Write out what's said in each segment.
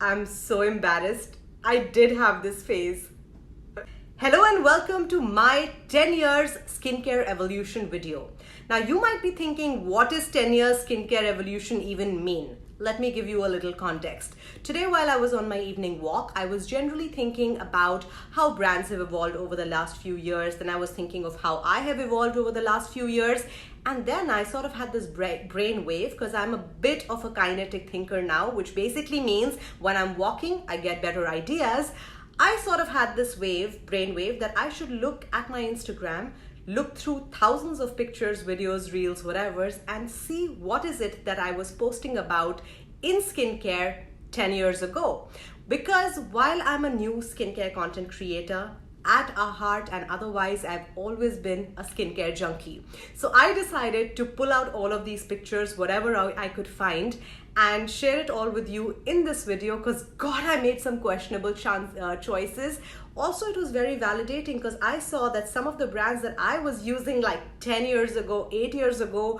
I'm so embarrassed. I did have this phase. Hello and welcome to my 10 years skincare evolution video. Now you might be thinking, what is 10 years skincare evolution even mean? Let me give you a little context. Today while I was on my evening walk, I was generally thinking about how brands have evolved over the last few years. Then I was thinking of how I have evolved over the last few years. And then I sort of had this brain wave because I'm a bit of a kinetic thinker now, which basically means when I'm walking, I get better ideas. I sort of had this brain wave that I should look at my Instagram, look through thousands of pictures, videos, reels, whatever, and see what is it that I was posting about in skincare 10 years ago. Because while I'm a new skincare content creator, at our heart and otherwise, I've always been a skincare junkie. So I decided to pull out all of these pictures, whatever I could find, and share it all with you in this video because God, I made some questionable choices. Also, it was very validating because I saw that some of the brands that I was using like 10 years ago, 8 years ago,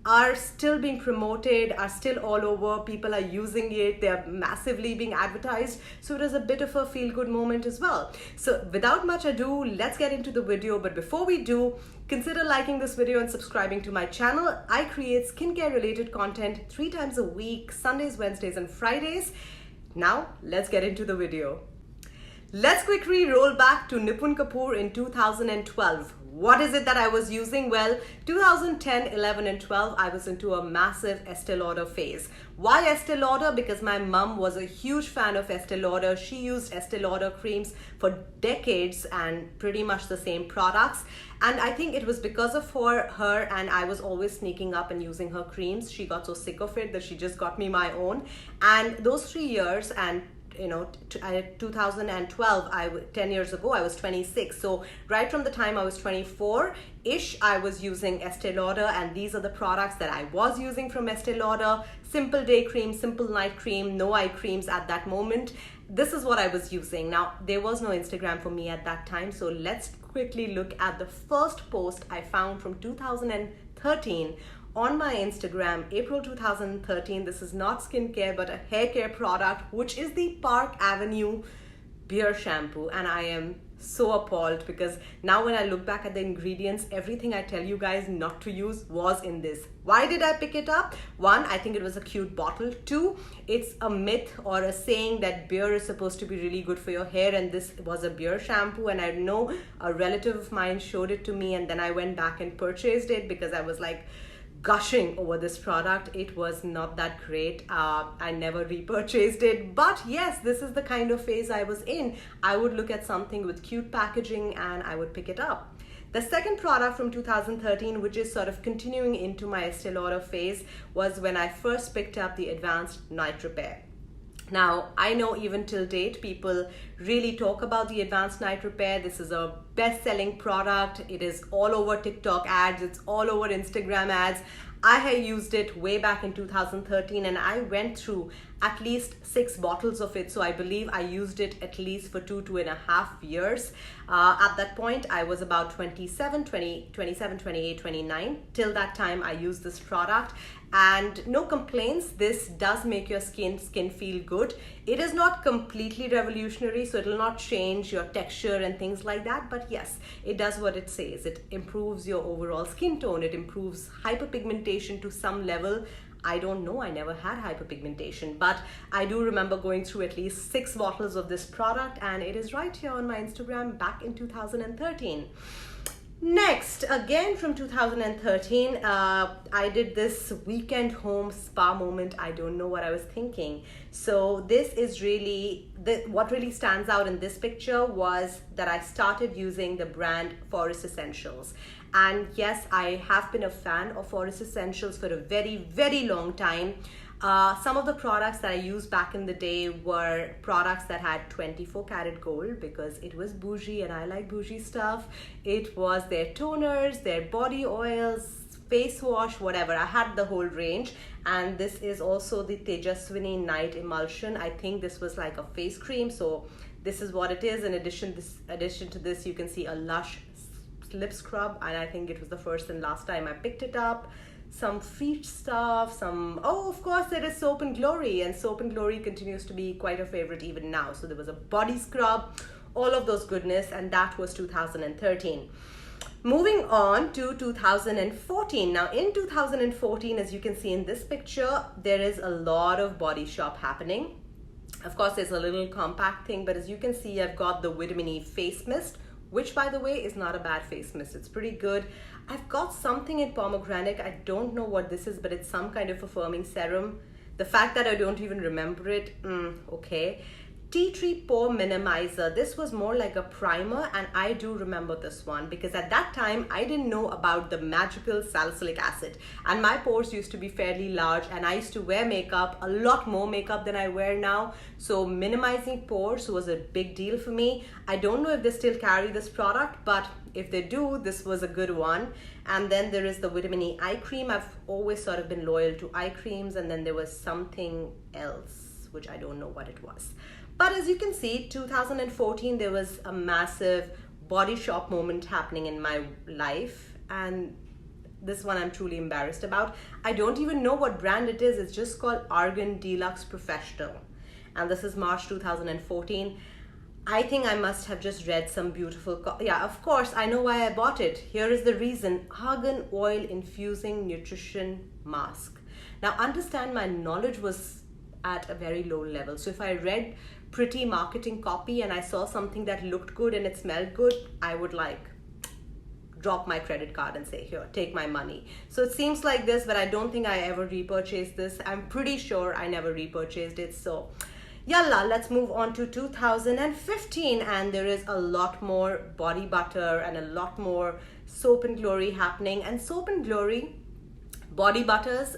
are still being promoted, are still all over, people are using it, they're massively being advertised. So it was a bit of a feel-good moment as well. So without much ado, let's get into the video. But before we do, consider liking this video and subscribing to my channel. I create skincare related content 3 times a week, Sundays, Wednesdays, and Fridays. Now, let's get into the video. Let's quickly roll back to Nipun Kapoor in 2012. What is it that I was using? Well, 2010, 11, and 12, I was into a massive Estee Lauder phase. Why Estee Lauder? Because my mum was a huge fan of Estee Lauder. She used Estee Lauder creams for decades and pretty much the same products. And I think it was because of her and I was always sneaking up and using her creams. She got so sick of it that she just got me my own. And those 3 years and 2012, 10 years ago, I was 26. So right from the time I was 24-ish, I was using Estee Lauder, and these are the products that I was using from Estee Lauder. Simple day cream, simple night cream, no eye creams at that moment. This is what I was using. Now, there was no Instagram for me at that time. So let's quickly look at the first post I found from 2013 on my Instagram, April 2013. This is not skincare, but a hair care product, which is the Park Avenue Beer Shampoo. And I am so appalled because now when I look back at the ingredients, everything I tell you guys not to use was in this. Why did I pick it up? 1, I think it was a cute bottle. 2, it's a myth or a saying that beer is supposed to be really good for your hair, and this was a beer shampoo, and I know a relative of mine showed it to me, and then I went back and purchased it because I was like gushing over this product. It was not that great. I never repurchased it, but yes, this is the kind of phase I was in. I would look at something with cute packaging and I would pick it up. The second product from 2013, which is sort of continuing into my Estee Lauder phase, was when I first picked up the Advanced Night Repair. Now, I know even till date, people really talk about the Advanced Night Repair. This is a best-selling product. It is all over TikTok ads. It's all over Instagram ads. I had used it way back in 2013 and I went through at least 6 bottles of it. So I believe I used it at least for 2.5 years. At that point, I was about 27, 28, 29. Till that time, I used this product. And no complaints, this does make your skin feel good. It is not completely revolutionary, so it will not change your texture and things like that, but yes, it does what it says. It improves your overall skin tone, it improves hyperpigmentation to some level. I don't know, I never had hyperpigmentation, but I do remember going through at least 6 bottles of this product, and it is right here on my Instagram back in 2013. Next, again from 2013, I did this weekend home spa moment. I don't know what I was thinking. So this is really, what really stands out in this picture was that I started using the brand Forest Essentials. And yes, I have been a fan of Forest Essentials for a very, very long time. Some of the products that I used back in the day were products that had 24 karat gold because it was bougie and I like bougie stuff. It was their toners, their body oils, face wash, whatever. I had the whole range. And this is also the Tejaswini Night Emulsion. I think this was like a face cream. So this is what it is. In addition to this, you can see a Lush lip scrub, and I think it was the first and last time I picked it up. some feet stuff, some, oh, of course there is Soap and Glory, and Soap and Glory continues to be quite a favorite even now. So there was a body scrub, all of those goodness, and that was 2013. Moving on to 2014. Now in 2014, as you can see in this picture, there is a lot of Body Shop happening. Of course, there's a little compact thing, but as you can see, I've got the Vitamin E face mist, which by the way is not a bad face mist. It's pretty good. I've got something in pomegranate. I don't know what this is, but it's some kind of a firming serum. The fact that I don't even remember it, okay. Tea Tree Pore Minimizer. This was more like a primer, and I do remember this one because at that time I didn't know about the magical salicylic acid, and my pores used to be fairly large, and I used to wear makeup, a lot more makeup than I wear now. So minimizing pores was a big deal for me. I don't know if they still carry this product, but if they do, this was a good one. And then there is the Vitamin E eye cream. I've always sort of been loyal to eye creams, and then there was something else which I don't know what it was. But as you can see, 2014, there was a massive Body Shop moment happening in my life. And this one I'm truly embarrassed about. I don't even know what brand it is. It's just called Argan Deluxe Professional. And this is March 2014. I think I must have just read some beautiful, yeah, of course, I know why I bought it. Here is the reason. Argan Oil Infusing Nutrition Mask. Now understand, my knowledge was at a very low level. So if I read pretty marketing copy and I saw something that looked good and it smelled good, I would like drop my credit card and say, here, take my money. So it seems like this, but I don't think I ever repurchased this. I'm pretty sure I never repurchased it. So yalla, let's move on to 2015, and there is a lot more body butter and a lot more Soap and Glory happening. And Soap and Glory body butters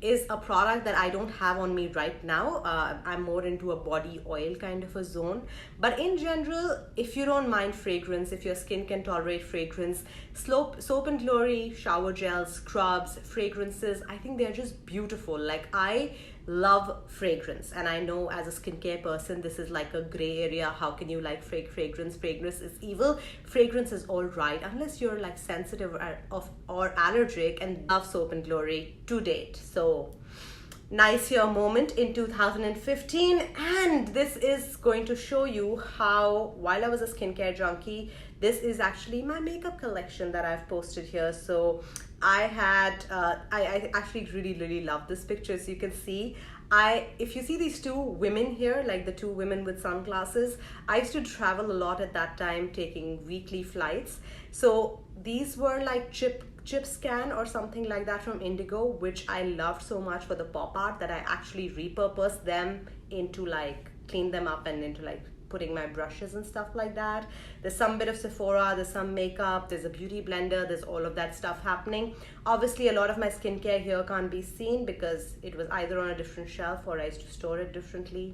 is a product that I don't have on me right now. I'm more into a body oil kind of a zone. But in general, if you don't mind fragrance, if your skin can tolerate fragrance, Soap and Glory shower gels, scrubs, fragrances, I think they're just beautiful. Like, I love fragrance, and I know as a skincare person this is like a gray area. How can you like fragrance? Fragrance is evil. Fragrance is all right unless you're like sensitive or allergic, and love Soap and Glory to date. So nice here moment in 2015, and this is going to show you how, while I was a skincare junkie, this is actually my makeup collection that I've posted here. So I had I actually really love this picture. So you can see, if you see these two women here, like the two women with sunglasses, I used to travel a lot at that time, taking weekly flights. So these were like chip scan or something like that from Indigo, which I loved so much for the pop art that I actually repurposed them into like, clean them up and into like putting my brushes and stuff like that. There's some bit of Sephora, there's some makeup, there's a beauty blender, there's all of that stuff happening. Obviously a lot of my skincare here can't be seen because it was either on a different shelf or I used to store it differently.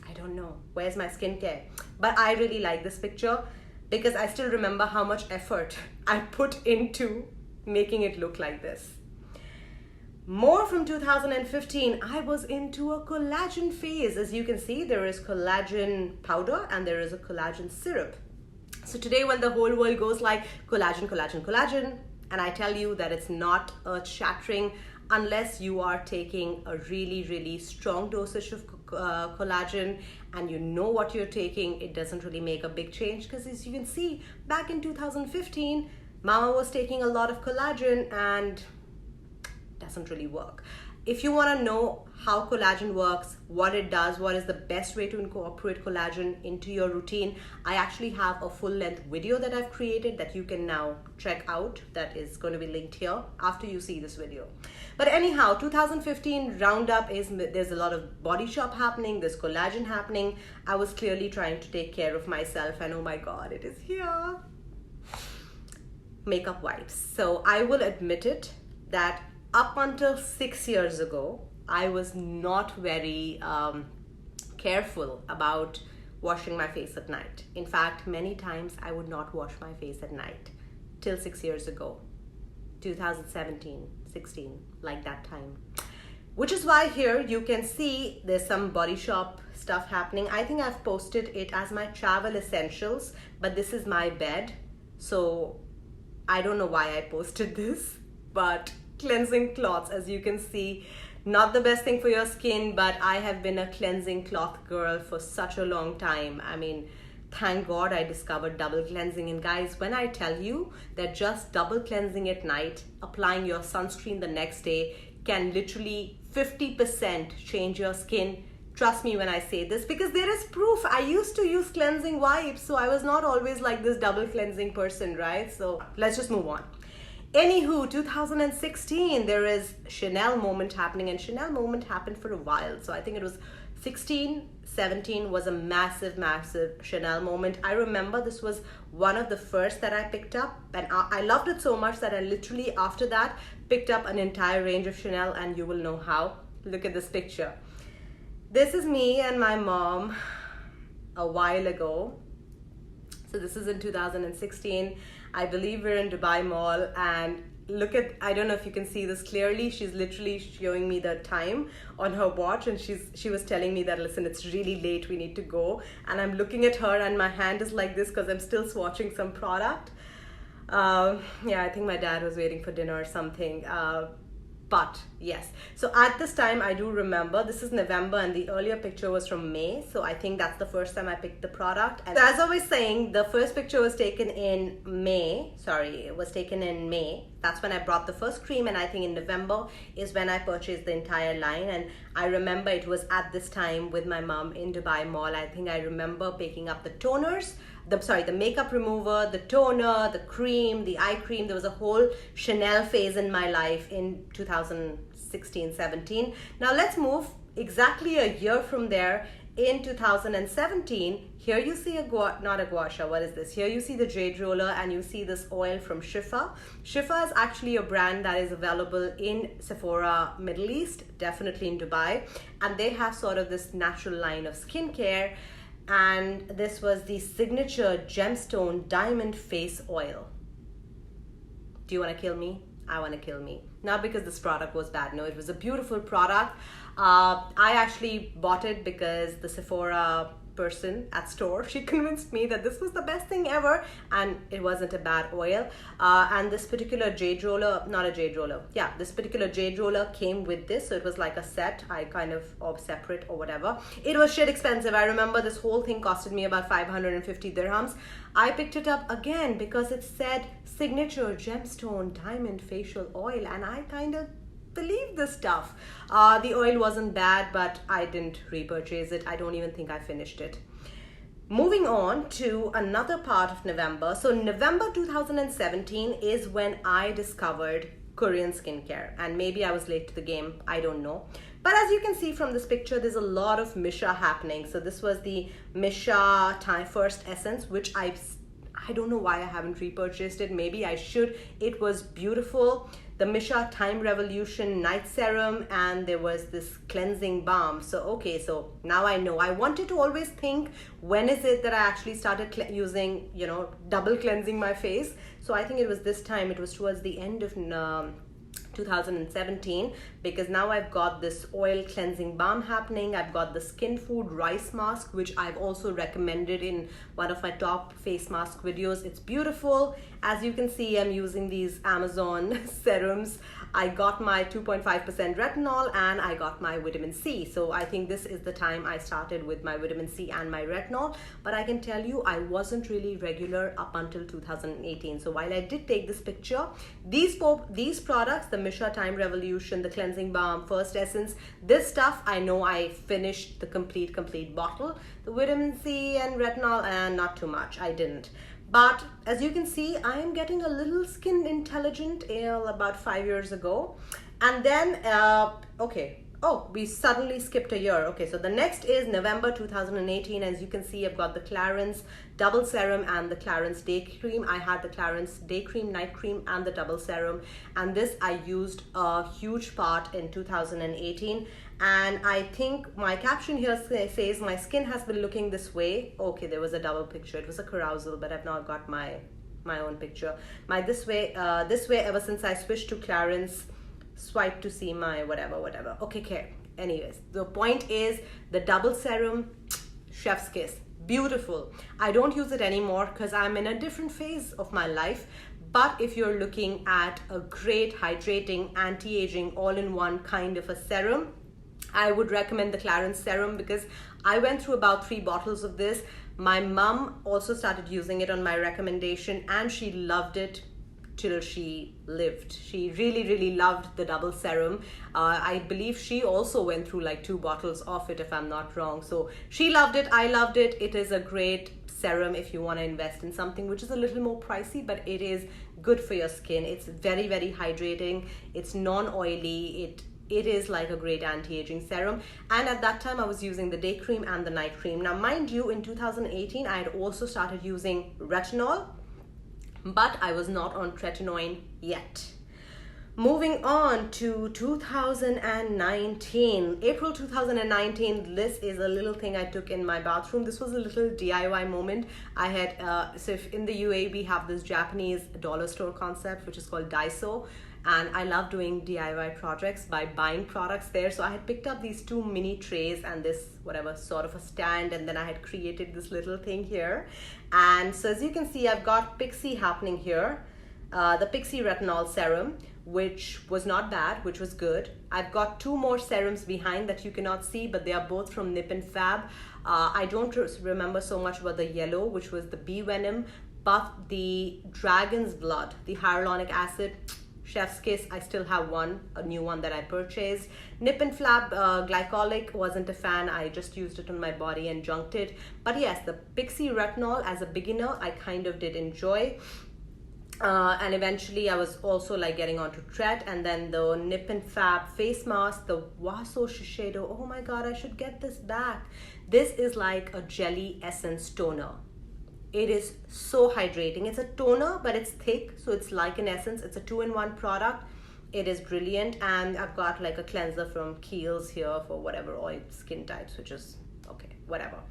I don't know, where's my skincare? But I really like this picture because I still remember how much effort I put into making it look like this. More from 2015, I was into a collagen phase. As you can see, there is collagen powder and there is a collagen syrup. So today when the whole world goes like collagen, collagen, collagen, and I tell you that it's not earth-shattering unless you are taking a really strong dosage of collagen and you know what you're taking, it doesn't really make a big change. Because as you can see, back in 2015, Mama was taking a lot of collagen and doesn't really work. If you want to know how collagen works, what it does, what is the best way to incorporate collagen into your routine, I actually have a full-length video that I've created that you can now check out. That is going to be linked here after you see this video. But anyhow, 2015 roundup is, there's a lot of Body Shop happening, there's collagen happening. I was clearly trying to take care of myself, and oh my god, it is here. Makeup wipes. So I will admit it that up until 6 years ago, I was not very careful about washing my face at night. In fact, many times I would not wash my face at night till 6 years ago, 2017, 16, like that time. Which is why here you can see there's some Body Shop stuff happening. I think I've posted it as my travel essentials, but this is my bed. So I don't know why I posted this, but cleansing cloths, as you can see. Not the best thing for your skin, but I have been a cleansing cloth girl for such a long time. I mean, thank God I discovered double cleansing. And guys, when I tell you that just double cleansing at night, applying your sunscreen the next day can literally 50% change your skin. Trust me when I say this, because there is proof. I used to use cleansing wipes, so I was not always like this double cleansing person, right? So let's just move on. Anywho, 2016, there is Chanel moment happening, and Chanel moment happened for a while. So I think it was 16, 17 was a massive, massive Chanel moment. I remember this was one of the first that I picked up, and I loved it so much that I literally after that picked up an entire range of Chanel, and you will know how. Look at this picture. This is me and my mom a while ago. So this is in 2016. I believe we're in Dubai Mall, and look at, I don't know if you can see this clearly, she's literally showing me the time on her watch, and she was telling me that, listen, it's really late, we need to go. And I'm looking at her and my hand is like this because I'm still swatching some product. Yeah, I think my dad was waiting for dinner or something. But yes, so at this time I do remember, this is November and the earlier picture was from May, so I think that's the first time I picked the product. And as I was saying, the first picture was taken in May. That's when I brought the first cream, and I think in November is when I purchased the entire line. And I remember it was at this time with my mom in Dubai Mall. I think I remember picking up the toners, the makeup remover, the toner, the cream, the eye cream. There was a whole Chanel phase in my life in 2016-17. Now let's move exactly a year from there. In 2017, here you see not a gua sha, what is this? Here you see the jade roller, and you see this oil from Shifa. Shifa is actually a brand that is available in Sephora Middle East, definitely in Dubai, and they have sort of this natural line of skincare. And this was the signature gemstone diamond face oil. Do you want to kill me? I want to kill me. Not because this product was bad, no, it was a beautiful product. I actually bought it because the Sephora person at store, she convinced me that this was the best thing ever, and it wasn't a bad oil. And this particular jade roller, this particular jade roller came with this, so it was like a set, or separate or whatever. It was shit expensive. I remember this whole thing costed me about 550 dirhams. I picked it up again because it said signature gemstone diamond facial oil, and I kind of believe this stuff. The oil wasn't bad, but I didn't repurchase it. I don't even think I finished it. Moving on to another part of November. So November 2017 is when I discovered Korean skincare, and maybe I was late to the game, I don't know. But as you can see from this picture, there's a lot of Misha happening. So this was the Misha Time First Essence, which I don't know why I haven't repurchased it. Maybe I should. It was beautiful. The Misha Time Revolution Night Serum, and there was this cleansing balm. So okay, so now I know. I wanted to always think, when is it that I actually started using, double cleansing my face? So I think it was this time. It was towards the end of 2017, because now I've got this oil cleansing balm happening. I've got the Skin Food rice mask, which I've also recommended in one of my top face mask videos. It's beautiful. As you can see, I'm using these Amazon serums. I got my 2.5% retinol, and I got my vitamin C. So I think this is the time I started with my vitamin C and my retinol. But I can tell you, I wasn't really regular up until 2018. So while I did take this picture, these products, the Misha Time Revolution, the cleansing balm, First Essence, this stuff, I know I finished the complete bottle. The vitamin C and retinol, and not too much, I didn't. But as you can see, I am getting a little skin intelligent about 5 years ago. And then, we suddenly skipped a year. Okay, so the next is November 2018. As you can see, I've got the Clarins double serum and the Clarins day cream. I had the Clarins day cream, night cream, and the double serum. And this I used a huge part in 2018. And I think my caption here says, my skin has been looking this way. Okay, there was a double picture. It was a carousel, but I've now got my own picture. This way ever since I switched to Clarins. Swipe to see my whatever. Okay. Anyways, the point is the double serum, chef's kiss. Beautiful. I don't use it anymore because I'm in a different phase of my life. But if you're looking at a great hydrating, anti-aging, all-in-one kind of a serum, I would recommend the Clarins serum, because I went through about 3 bottles of this. My mom also started using it on my recommendation, and she loved it till she lived. She really loved the double serum. I believe she also went through like 2 bottles of it, if I'm not wrong. So she loved it, I loved it. It is a great serum if you want to invest in something which is a little more pricey, but it is good for your skin. It's very hydrating. It's non-oily. It is like a great anti-aging serum. And at that time I was using the day cream and the night cream. Now mind you, in 2018 I had also started using retinol, but I was not on tretinoin yet. Moving on to 2019, April 2019, this is a little thing I took in my bathroom. This was a little DIY moment. I had, so if in the UAE we have this Japanese dollar store concept, which is called Daiso. And I love doing DIY projects by buying products there. So I had picked up these 2 mini trays and this whatever sort of a stand, and then I had created this little thing here. And so as you can see, I've got Pixie happening here, the Pixie Retinol Serum, which was not bad, which was good. I've got 2 more serums behind that you cannot see, but they are both from Nip and Fab. I don't remember so much about the yellow, which was the bee venom, but the dragon's blood, the hyaluronic acid, chef's kiss. I still have one, a new one that I purchased. Nip and Flab glycolic, wasn't a fan. I just used it on my body and junked it. But yes, the Pixie Retinol as a beginner, I kind of did enjoy. And eventually I was also like getting onto Tret, and then the Nip and Fab face mask, the Waso Shiseido. Oh my god, I should get this back. This is like a jelly essence toner. It is so hydrating. It's a toner, but it's thick, so it's like an essence. It's a 2-in-1 product. It is brilliant. And I've got like a cleanser from Kiehl's here for whatever oil skin types, which is okay, whatever.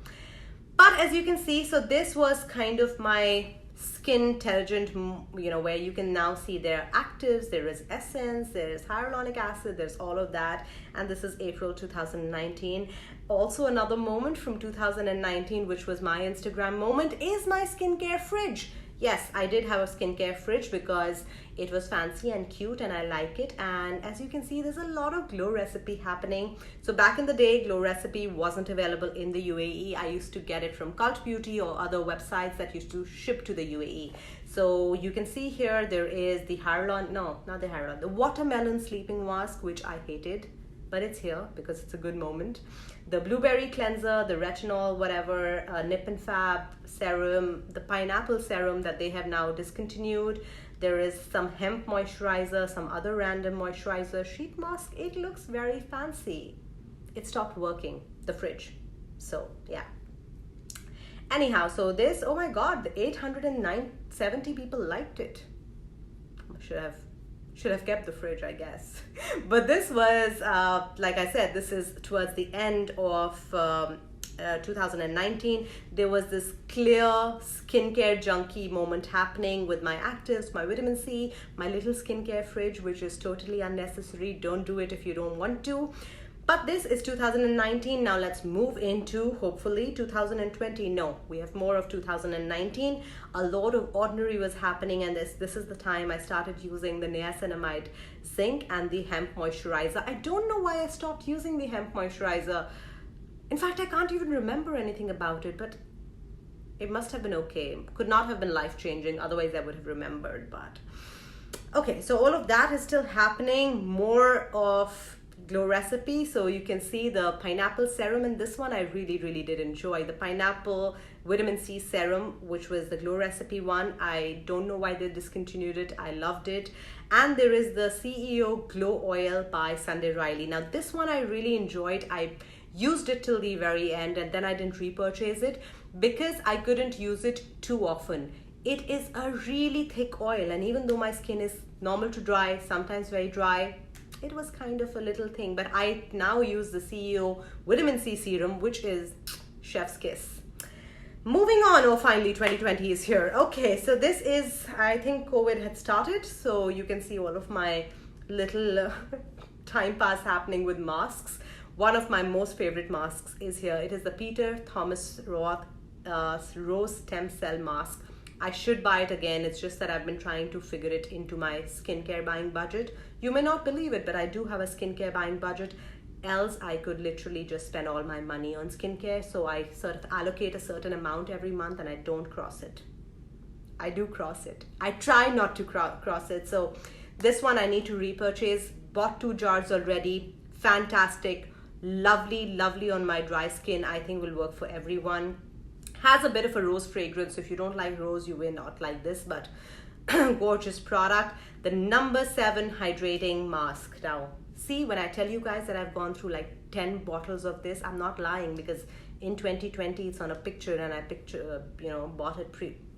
But as you can see, so this was kind of my skin intelligent, you know, where you can now see there are actives, there is essence, there is hyaluronic acid, there's all of that. And this is April 2019. Also another moment from 2019, which was my Instagram moment, is my skincare fridge. Yes, I did have a skincare fridge because it was fancy and cute and I like it. And as you can see, there's a lot of Glow Recipe happening. So back in the day, Glow Recipe wasn't available in the UAE. I used to get it from Cult Beauty or other websites that used to ship to the UAE. So you can see here, there is the the watermelon sleeping mask, which I hated, but it's here because it's a good moment. The blueberry cleanser, the retinol, whatever, Nip and Fab serum, the pineapple serum that they have now discontinued. There is some hemp moisturizer, some other random moisturizer, sheet mask. It looks very fancy. It stopped working, the fridge. So yeah. Anyhow, so this, oh my god, the 870 people liked it. Should have kept the fridge, I guess. But this was, like I said, this is towards the end of 2019. There was this clear skincare junkie moment happening with my actives, my vitamin C, my little skincare fridge, which is totally unnecessary. Don't do it if you don't want to. But this is 2019. Now let's move into, hopefully, 2020. No, we have more of 2019. A lot of ordinary was happening, and this is the time I started using the niacinamide zinc and the hemp moisturizer. I don't know why I stopped using the hemp moisturizer. In fact, I can't even remember anything about it, but it must have been okay. Could not have been life-changing, otherwise I would have remembered. But okay, so all of that is still happening. More of Glow Recipe. So you can see the pineapple serum in this one. I really did enjoy the pineapple vitamin C serum, which was the Glow Recipe one. I don't know why they discontinued it. I loved it. And there is the CEO Glow Oil by Sunday Riley. Now this one I really enjoyed. I used it till the very end, and then I didn't repurchase it because I couldn't use it too often. It is a really thick oil, and even though my skin is normal to dry, sometimes very dry, it was kind of a little thing. But I now use the CEO Vitamin C Serum, which is chef's kiss. Moving on, oh finally 2020 is here. Okay, so this is, I think COVID had started, so you can see all of my little time pass happening with masks. One of my most favorite masks is here. It is the Peter Thomas Roth Rose Stem Cell Mask. I should buy it again. It's just that I've been trying to figure it into my skincare buying budget. You may not believe it, but I do have a skincare buying budget. Else I could literally just spend all my money on skincare. So I sort of allocate a certain amount every month and I don't cross it. I do cross it. I try not to cross it. So this one I need to repurchase. Bought 2 jars already. Fantastic. Lovely, lovely on my dry skin. I think will work for everyone. Has a bit of a rose fragrance. So if you don't like rose, you will not like this, but gorgeous product. The number 7 hydrating mask. Now, see, when I tell you guys that I've gone through like 10 bottles of this, I'm not lying, because in 2020 it's on a picture, and I bought it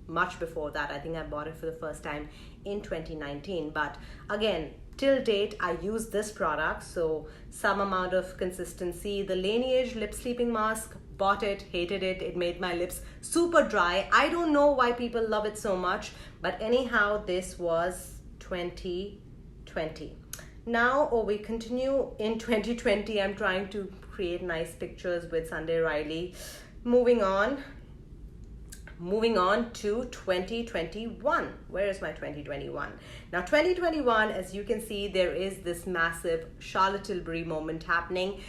much before that. I think I bought it for the first time in 2019. But again, till date, I use this product, so some amount of consistency. The Laneige lip sleeping mask, bought it, hated it. It made my lips super dry. I don't know why people love it so much, but anyhow, this was 2020. Now, we continue in 2020. I'm trying to create nice pictures with Sunday Riley. Moving on to 2021. Where is my 2021? Now 2021, as you can see, there is this massive Charlotte Tilbury moment happening.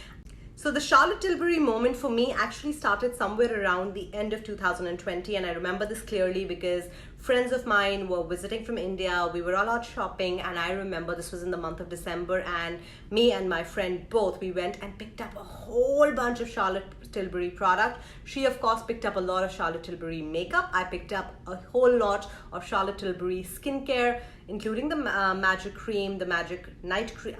So the Charlotte Tilbury moment for me actually started somewhere around the end of 2020, and I remember this clearly because friends of mine were visiting from India. We were all out shopping, and I remember this was in the month of December, and me and my friend both, we went and picked up a whole bunch of Charlotte Tilbury product. She of course picked up a lot of Charlotte Tilbury makeup. I picked up a whole lot of Charlotte Tilbury skincare, including the Magic Cream, the Magic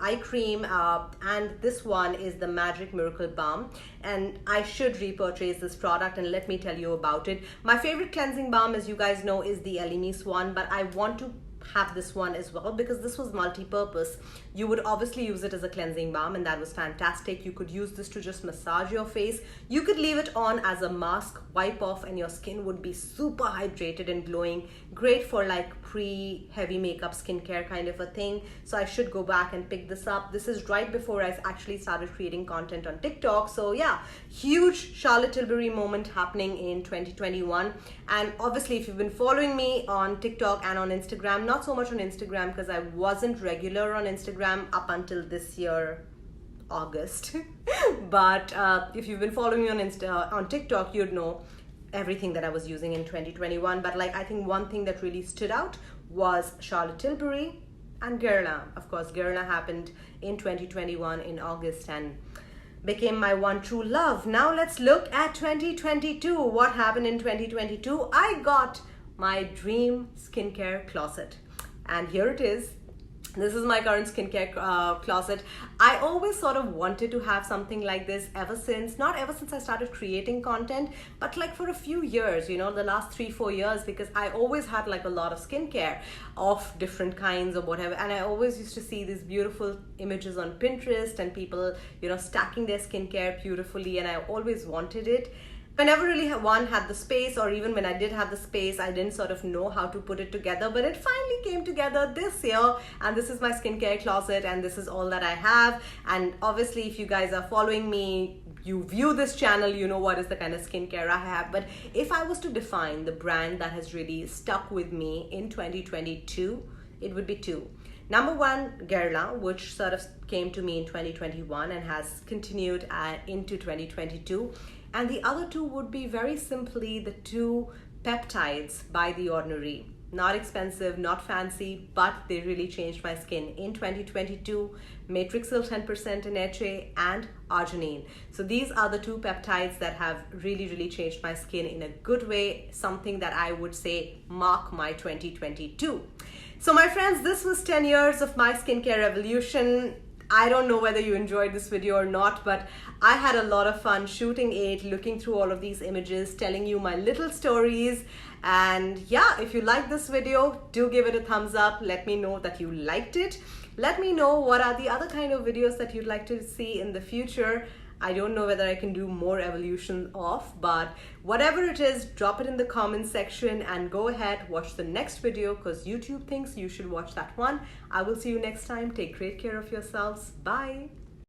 Eye Cream, and this one is the Magic Miracle Balm. And I should repurchase this product, and let me tell you about it. My favorite cleansing balm, as you guys know, is the Elemis one, but I want to have this one as well because this was multi-purpose. You would obviously use it as a cleansing balm, and that was fantastic. You could use this to just massage your face. You could leave it on as a mask, wipe off, and your skin would be super hydrated and glowing. Great for like pre-heavy makeup skincare kind of a thing. So I should go back and pick this up. This is right before I actually started creating content on TikTok. So yeah, huge Charlotte Tilbury moment happening in 2021. And obviously, if you've been following me on TikTok and on Instagram, not so much on Instagram because I wasn't regular on Instagram up until this year, August. But if you've been following me on TikTok, you'd know everything that I was using in 2021. But like, I think one thing that really stood out was Charlotte Tilbury and Garena. Of course, Garena happened in 2021 in August and became my one true love. Now let's look at 2022. What happened in 2022? I got my dream skincare closet, and here it is. This is my current skincare closet. I always sort of wanted to have something like this not ever since I started creating content, but like for a few years, the last 3-4 years, because I always had like a lot of skincare of different kinds or whatever. And I always used to see these beautiful images on Pinterest and people, stacking their skincare beautifully. And I always wanted it. I never really had the space, or even when I did have the space, I didn't sort of know how to put it together, but it finally came together this year, and this is my skincare closet, and this is all that I have. And obviously, if you guys are following me, you view this channel, you know what is the kind of skincare I have. But if I was to define the brand that has really stuck with me in 2022, it would be 2. Number 1, Garena, which sort of came to me in 2021 and has continued into 2022. And the other 2 would be very simply the 2 peptides by The Ordinary. Not expensive, not fancy, but they really changed my skin in 2022. Matrixyl 10% in HA and arginine. So these are the 2 peptides that have really, really changed my skin in a good way. Something that I would say mark my 2022. So my friends, this was 10 years of my skincare evolution. I don't know whether you enjoyed this video or not, but I had a lot of fun shooting it, looking through all of these images, telling you my little stories. And yeah, if you like this video, do give it a thumbs up. Let me know that you liked it. Let me know what are the other kind of videos that you'd like to see in the future. I don't know whether I can do more evolution of, but whatever it is, drop it in the comments section and go ahead, watch the next video because YouTube thinks you should watch that one. I will see you next time. Take great care of yourselves. Bye.